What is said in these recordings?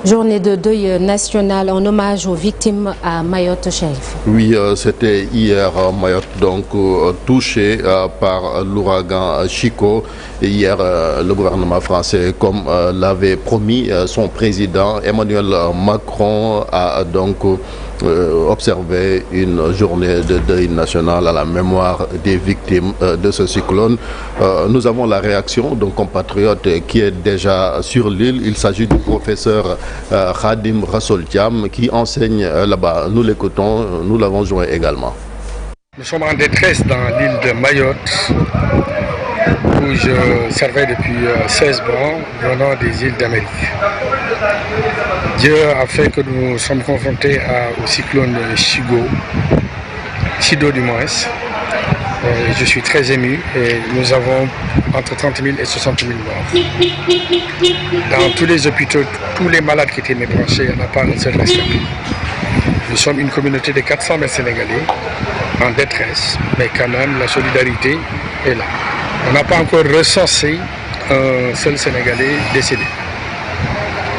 Journée de deuil national en hommage aux victimes à Mayotte, Chérif. Oui, c'était hier Mayotte, donc touché par l'ouragan Chico. Et hier, le gouvernement français, comme l'avait promis son président Emmanuel Macron, a donc observé une journée de deuil national à la mémoire des victimes de ce cyclone. Nous avons la réaction d'un compatriote qui est déjà sur l'île. Il s'agit du professeur Khadim Rassoul Thiam qui enseigne là-bas. Nous l'écoutons, nous l'avons joint également. Nous sommes en détresse dans l'île de Mayotte où je servais depuis 16 mois venant des îles d'Amérique. Dieu a fait que nous sommes confrontés au cyclone Chido du moins. Je suis très ému et nous avons entre 30 000 et 60 000 morts. Dans tous les hôpitaux, tous les malades qui étaient débranchés, il n'y en a pas un seul rescapé. Nous sommes une communauté de 400 000 Sénégalais en détresse, mais quand même la solidarité est là. On n'a pas encore recensé un seul Sénégalais décédé.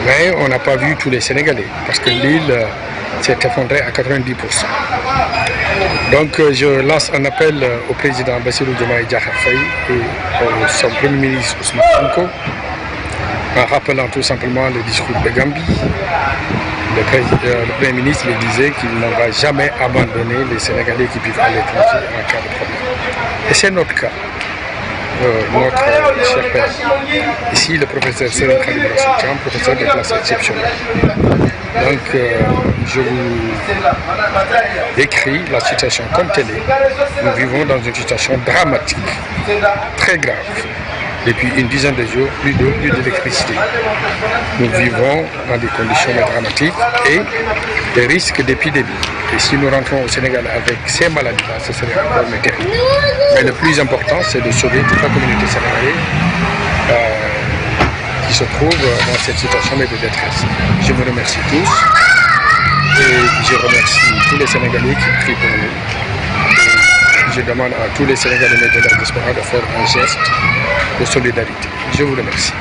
Mais on n'a pas vu tous les Sénégalais parce que l'île s'est effondrée à 90%. Donc je lance un appel au président Bassirou Diomaye Diakhar Faye et au son premier ministre Ousmane Sonko en rappelant tout simplement le discours de Gambie. Le premier ministre lui disait qu'il ne va jamais abandonner les Sénégalais qui vivent à l'étranger en cas de problème. Et c'est notre cas. Notre cher père, ici le professeur Serigne Khadim Rassoul Thiam, professeur de classe exceptionnelle. Donc je vous décris la situation comme telle est. Nous vivons dans une situation dramatique, très grave. Depuis une dizaine de jours, plus d'eau, plus d'électricité. Nous vivons dans des conditions dramatiques et des risques d'épidémie. Et si nous rentrons au Sénégal avec ces maladies-là, ce serait encore terrible. Mais le plus important, c'est de sauver toute la communauté sénégalaise qui se trouve dans cette situation de détresse. Je vous remercie tous et je remercie tous les Sénégalais qui crient pour nous. Et je demande à tous les Sénégalais de la diaspora de faire un geste de solidarité. Je vous remercie.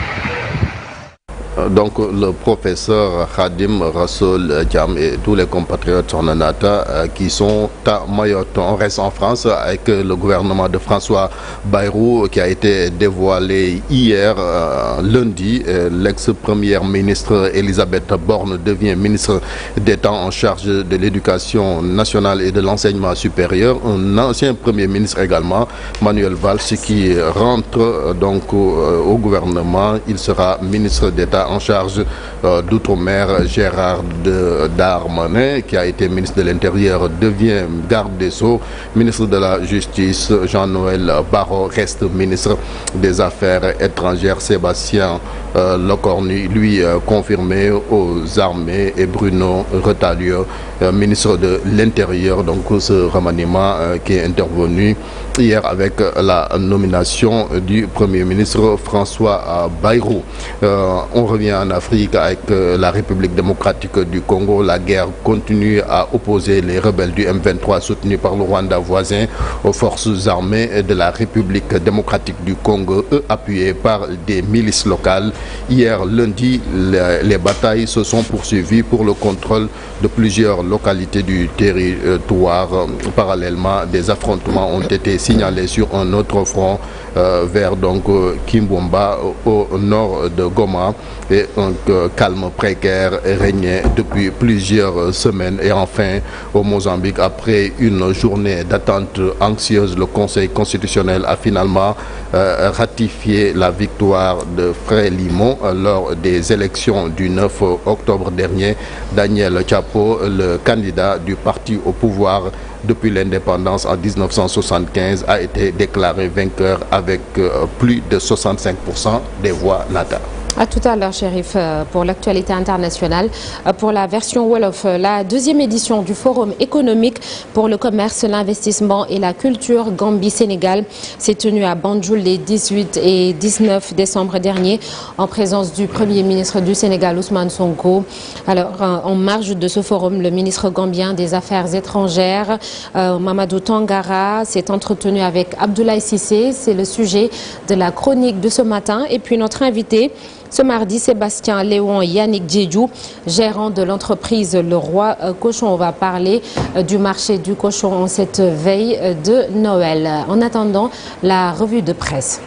Donc le professeur Khadim Rassoul Thiam et tous les compatriotes Sornanata qui sont à Mayotte. On reste en France avec le gouvernement de François Bayrou qui a été dévoilé hier lundi. L'ex-première ministre Elisabeth Borne devient ministre d'État en charge de l'éducation nationale et de l'enseignement supérieur. Un ancien premier ministre également, Manuel Valls, qui rentre donc au gouvernement. Il sera ministre d'État en charge d'outre-mer. Gérard Darmanin, qui a été ministre de l'Intérieur, devient garde des Sceaux. Ministre de la Justice, Jean-Noël Barrot, reste ministre des Affaires étrangères. Sébastien Lecornu, lui, confirmé aux armées. Et Bruno Retailleau, ministre de l'Intérieur. Donc ce remaniement qui est intervenu hier avec la nomination du Premier ministre François Bayrou. On revient en Afrique avec la République démocratique du Congo. La guerre continue à opposer les rebelles du M23 soutenus par le Rwanda voisin aux forces armées de la République démocratique du Congo, eux appuyés par des milices locales. Hier lundi, les batailles se sont poursuivies pour le contrôle de plusieurs localités du territoire. Parallèlement, des affrontements ont été signalés sur un autre front vers donc Kimbomba au nord de Goma. Et un calme précaire régnait depuis plusieurs semaines. Et enfin, au Mozambique, après une journée d'attente anxieuse, le Conseil constitutionnel a finalement ratifié la victoire de Frélimo lors des élections du 9 octobre dernier. Daniel Chapo, le candidat du parti au pouvoir depuis l'indépendance en 1975, a été déclaré vainqueur avec plus de 65% des voix latentes. À tout à l'heure, Chérif, pour l'actualité internationale. Pour la version Wolof, la deuxième édition du Forum économique pour le commerce, l'investissement et la culture Gambie-Sénégal s'est tenue à Banjul les 18 et 19 décembre dernier en présence du Premier ministre du Sénégal, Ousmane Sonko. Alors, en marge de ce forum, le ministre gambien des Affaires étrangères, Mamadou Tangara, s'est entretenu avec Abdoulaye Cissé. C'est le sujet de la chronique de ce matin. Et puis notre invité, Ce mardi, Sébastien Léon Yannick Djedjou, gérant de l'entreprise Le Roi Cochon, va parler du marché du cochon en cette veille de Noël. En attendant, la revue de presse.